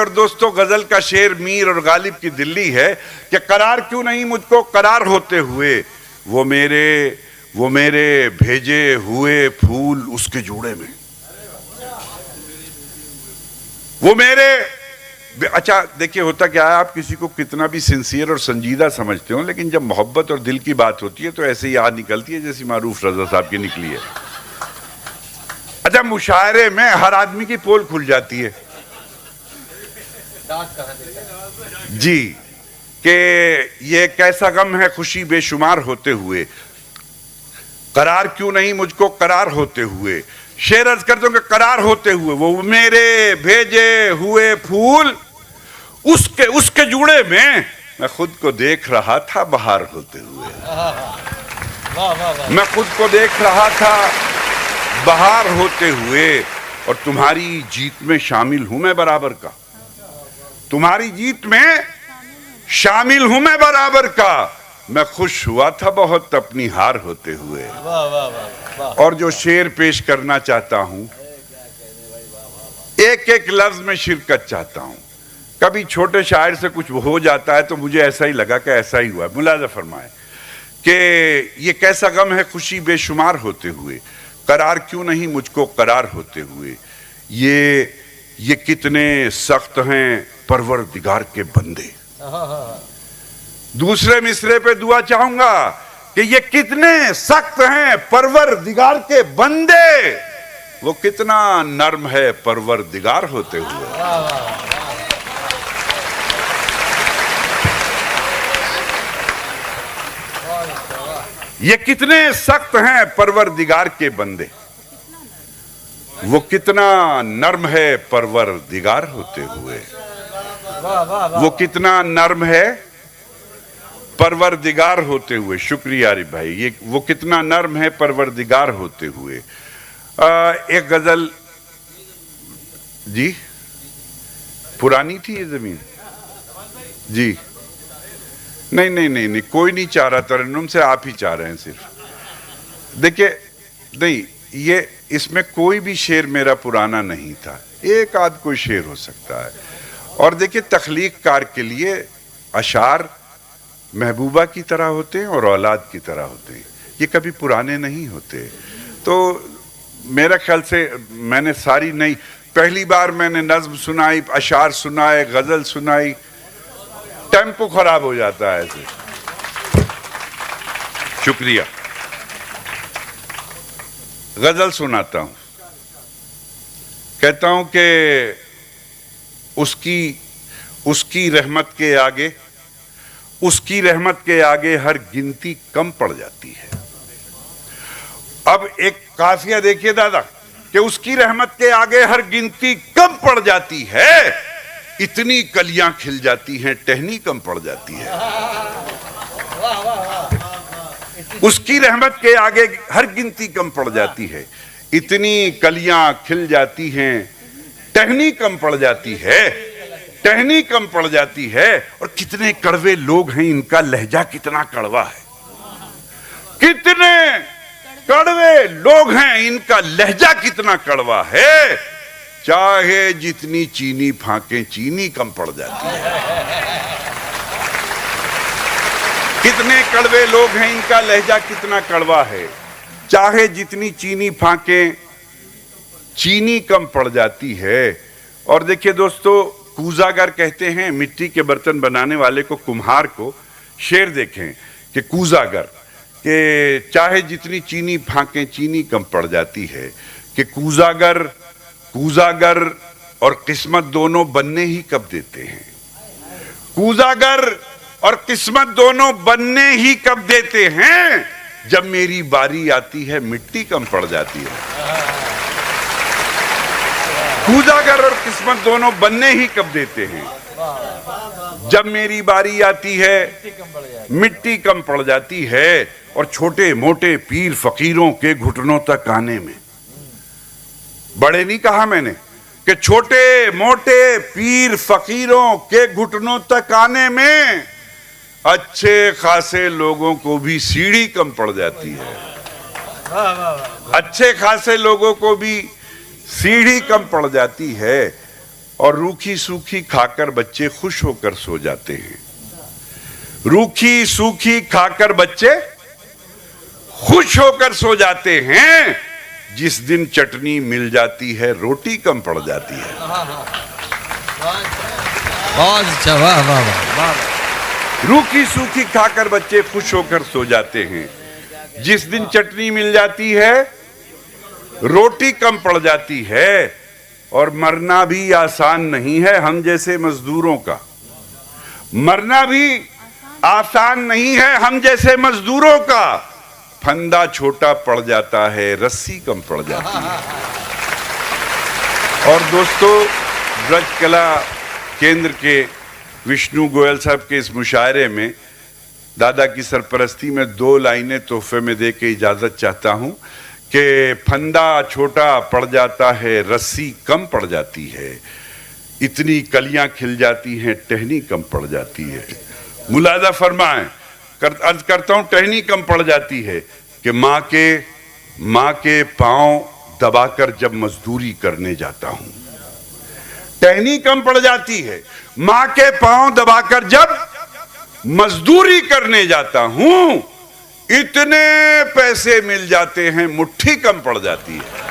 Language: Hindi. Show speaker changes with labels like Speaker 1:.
Speaker 1: और दोस्तों, गजल का शेर मीर और गालिब की दिल्ली है कि करार क्यों नहीं मुझको करार होते हुए, वो मेरे भेजे हुए फूल उसके जोड़े में, वो मेरे। अच्छा देखिए, होता क्या है, आप किसी को कितना भी सिंसियर और संजीदा समझते हो, लेकिन जब मोहब्बत और दिल की बात होती है तो ऐसे ही याद निकलती है जैसी मारूफ रजा साहब की निकली है। अच्छा, मुशायरे में हर आदमी की पोल खुल जाती है जी, कि ये कैसा गम है खुशी बेशुमार होते हुए, करार क्यों नहीं मुझको करार होते हुए। शेर अर्ज करते हो कि करार होते हुए, वो मेरे भेजे हुए फूल उसके जुड़े में मैं खुद को देख रहा था बहार होते हुए। मैं खुद को देख रहा था बहार होते हुए, और तुम्हारी जीत में शामिल हूं मैं बराबर का, तुम्हारी जीत में शामिल हूं मैं बराबर का। मैं खुश हुआ था बहुत अपनी हार होते हुए। और जो शेर पेश करना चाहता हूं, एक एक लफ्ज में शिरकत चाहता हूं। कभी छोटे शायर से कुछ हो जाता है तो मुझे ऐसा ही लगा कि ऐसा ही हुआ। मुलाजा फरमाए कि ये कैसा गम है खुशी बेशुमार होते हुए, करार क्यों नहीं मुझको करार होते हुए, ये कितने सख्त हैं परवरदिगार के बंदे। दूसरे मिसरे पे दुआ चाहूंगा कि ये कितने सख्त हैं परवरदिगार के बंदे, वो कितना नर्म है परवरदिगार होते हुए। ये कितने सख्त हैं परवरदिगार के बंदे, वो कितना नर्म है परवरदिगार होते हुए। वो कितना नर्म है परवरदिगार होते हुए। शुक्रिया आरिफ भाई, ये वो कितना नर्म है परवरदिगार होते हुए। एक गजल जी, पुरानी थी ये जमीन जी, नहीं, कोई नहीं चाह रहा तरन्नुम से, आप ही चाह रहे हैं सिर्फ। देखिए, नहीं, ये इसमें कोई भी शेर मेरा पुराना नहीं था, एक आध कोई शेर हो सकता है। और देखिए, तख्लीक कार के लिए अशार महबूबा की तरह होते हैं और औलाद की तरह होते हैं, ये कभी पुराने नहीं होते। तो मेरा ख्याल से मैंने सारी नहीं, पहली बार मैंने नज्म सुनाई, अशार सुनाए, गजल सुनाई, टेम्पो खराब हो जाता है ऐसे। शुक्रिया। गजल सुनाता हूं, कहता हूं कि उसकी रहमत के आगे, उसकी रहमत के आगे हर गिनती कम पड़ जाती है। अब एक काफिया देखिए दादा, कि उसकी रहमत के आगे हर गिनती कम पड़ जाती है, इतनी कलियां खिल जाती हैं टहनी कम पड़ जाती है। उसकी रहमत के आगे हर गिनती कम पड़ जाती है, इतनी कलियां खिल जाती हैं टहनी कम पड़ जाती है, टहनी कम पड़ जाती है। और कितने कड़वे लोग हैं, इनका लहजा कितना कड़वा है, कितने कड़वे लोग हैं, इनका लहजा कितना कड़वा है। चाहे जितनी चीनी फांके चीनी कम पड़ जाती है। कितने कड़वे लोग हैं, इनका लहजा कितना कड़वा है। चाहे जितनी चीनी फांके चीनी कम पड़ जाती है। और देखिए दोस्तों, कूजागर कहते हैं मिट्टी के बर्तन बनाने वाले को, कुम्हार को। शेर देखें कि कूजागर, कि चाहे जितनी चीनी फांके चीनी कम पड़ जाती है, कि कूजागर और किस्मत दोनों बनने ही कब देते हैं। कूजागर और किस्मत दोनों बनने ही कब देते हैं, जब मेरी बारी आती है मिट्टी कम पड़ जाती है। कूजागर और किस्मत दोनों बनने ही कब देते हैं, जब मेरी बारी आती है मिट्टी कम पड़ जाती है। और छोटे मोटे पीर फकीरों के घुटनों तक आने में, बड़े नहीं कहा मैंने, कि छोटे मोटे पीर फकीरों के घुटनों तक आने में अच्छे खासे लोगों को भी सीढ़ी कम पड़ जाती है। अच्छे खासे लोगों को भी सीढ़ी कम पड़ जाती है। और रूखी सूखी खाकर बच्चे खुश होकर सो जाते हैं। रूखी सूखी खाकर बच्चे खुश होकर सो जाते हैं। जिस दिन चटनी मिल जाती है रोटी कम पड़ जाती है।
Speaker 2: बहुत अच्छा, वाह वाह वाह।
Speaker 1: रूखी सूखी खाकर बच्चे खुश होकर सो जाते हैं। जिस दिन चटनी मिल जाती है रोटी कम पड़ जाती है। और मरना भी आसान नहीं है हम जैसे मजदूरों का। मरना भी आसान नहीं है हम जैसे मजदूरों का। फंदा छोटा पड़ जाता है रस्सी कम पड़ जाती है। और दोस्तों, ब्रज कला केंद्र के विष्णु गोयल साहब के इस मुशायरे में दादा की सरपरस्ती में 2 लाइनें तोहफे में दे के इजाजत चाहता हूं कि फंदा छोटा पड़ जाता है रस्सी कम पड़ जाती है। इतनी कलियां खिल जाती हैं टहनी कम पड़ जाती है। मुलाजा फरमाएं, अर्ज करता हूं, टहनी कम पड़ जाती है कि माँ के पांव दबाकर जब मजदूरी करने जाता हूं। टहनी कम पड़ जाती है माँ के पांव दबाकर जब मजदूरी करने जाता हूं। इतने पैसे मिल जाते हैं मुट्ठी कम पड़ जाती है।